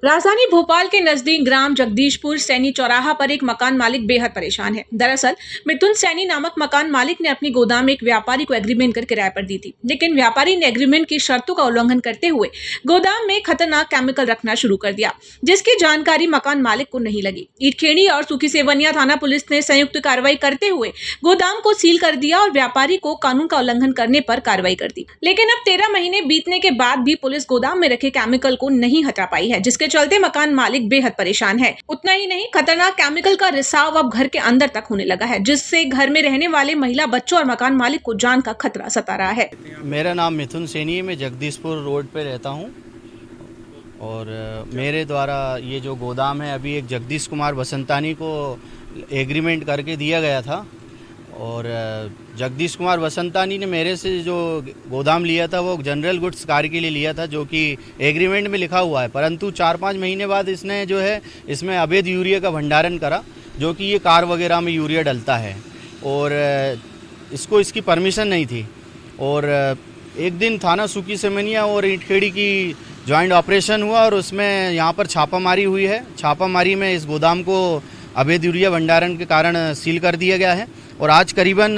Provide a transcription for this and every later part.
राजधानी भोपाल के नजदीक ग्राम जगदीशपुर सैनी चौराहा पर एक मकान मालिक बेहद परेशान है। दरअसल मिथुन सैनी नामक मकान मालिक ने अपनी गोदाम में एक व्यापारी को एग्रीमेंट कर किराए पर दी थी, लेकिन व्यापारी ने एग्रीमेंट की शर्तों का उल्लंघन करते हुए गोदाम में खतरनाक केमिकल रखना शुरू कर दिया, जिसकी जानकारी मकान मालिक को नहीं लगी। ईटखेड़ी और सुखी सेवनिया थाना पुलिस ने संयुक्त कार्रवाई करते हुए गोदाम को सील कर दिया और व्यापारी को कानून का उल्लंघन करने पर कार्रवाई कर दी। लेकिन अब 13 महीने बीतने के बाद भी पुलिस गोदाम में रखे केमिकल को नहीं हटा पाई है, जिसके चलते मकान मालिक बेहद परेशान है। उतना ही नहीं, खतरनाक केमिकल का रिसाव अब घर के अंदर तक होने लगा है, जिससे घर में रहने वाले महिला, बच्चों और मकान मालिक को जान का खतरा सता रहा है। मेरा नाम मिथुन सैनी है, मैं जगदीशपुर रोड पे रहता हूँ और मेरे द्वारा ये जो गोदाम है अभी एक जगदीश कुमार बसंतानी को एग्रीमेंट करके दिया गया था और जगदीश कुमार बसंतानी ने मेरे से जो गोदाम लिया था वो जनरल गुड्स कार के लिए लिया था, जो कि एग्रीमेंट में लिखा हुआ है। परंतु 4-5 महीने बाद इसने जो है इसमें अवैध यूरिया का भंडारण करा, जो कि ये कार वगैरह में यूरिया डलता है और इसको इसकी परमिशन नहीं थी। और एक दिन थाना सुखी सेवनिया और ईटखेड़ी की जॉइंट ऑपरेशन हुआ और उसमें यहाँ पर छापामारी हुई है। छापामारी में इस गोदाम को अवैध यूरिया भंडारण के कारण सील कर दिया गया है और आज करीबन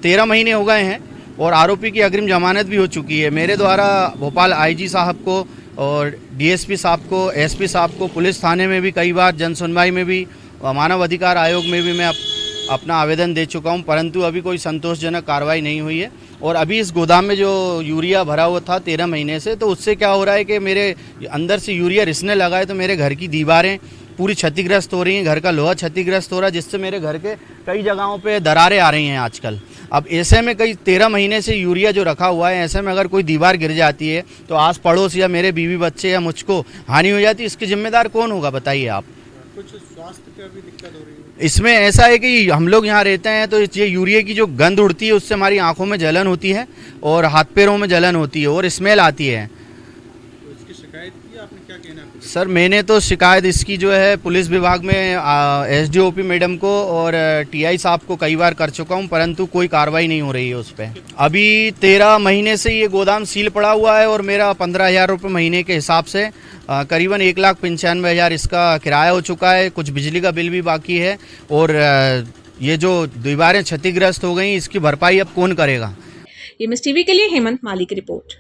13 महीने हो गए हैं और आरोपी की अग्रिम जमानत भी हो चुकी है। मेरे द्वारा भोपाल आईजी साहब को और डीएसपी साहब को, एसपी साहब को, पुलिस थाने में भी कई बार, जन सुनवाई में भी, मानव अधिकार आयोग में भी मैं अपना आवेदन दे चुका हूं, परंतु अभी कोई संतोषजनक कार्रवाई नहीं हुई है। और अभी इस गोदाम में जो यूरिया भरा हुआ था 13 महीने से, तो उससे क्या हो रहा है कि मेरे अंदर से यूरिया रिसने लगा है, तो मेरे घर की दीवारें पूरी क्षतिग्रस्त हो रही हैं, घर का लोहा क्षतिग्रस्त हो रहा है, जिससे मेरे घर के कई जगहों पे दरारें आ रही हैं आजकल। अब ऐसे में कई 13 महीने से यूरिया जो रखा हुआ है, ऐसे में अगर कोई दीवार गिर जाती है तो आस पड़ोस या मेरे बीवी बच्चे या मुझको हानि हो जाती है, इसके जिम्मेदार कौन होगा बताइए आप। कुछ स्वास्थ्य का भी दिक्कत हो रही है इसमें ऐसा है कि हम लोग यहाँ रहते हैं तो ये यूरिया की जो गंध उड़ती है उससे हमारी आंखों में जलन होती है और हाथ पैरों में जलन होती है और स्मेल आती है। तो इसकी शिकायत की आपने, क्या कहना है? सर मैंने तो शिकायत इसकी जो है पुलिस विभाग में एसडीओपी मैडम को और टीआई साहब को कई बार कर चुका हूं, परंतु कोई कार्रवाई नहीं हो रही है उस पर। अभी 13 महीने से ये गोदाम सील पड़ा हुआ है और मेरा 15,000 रुपये महीने के हिसाब से करीबन 1,95,000 इसका किराया हो चुका है। कुछ बिजली का बिल भी बाकी है और ये जो दीवारें क्षतिग्रस्त हो गई, इसकी भरपाई अब कौन करेगा। ये मिस टीवी के लिए हेमंत माली की रिपोर्ट।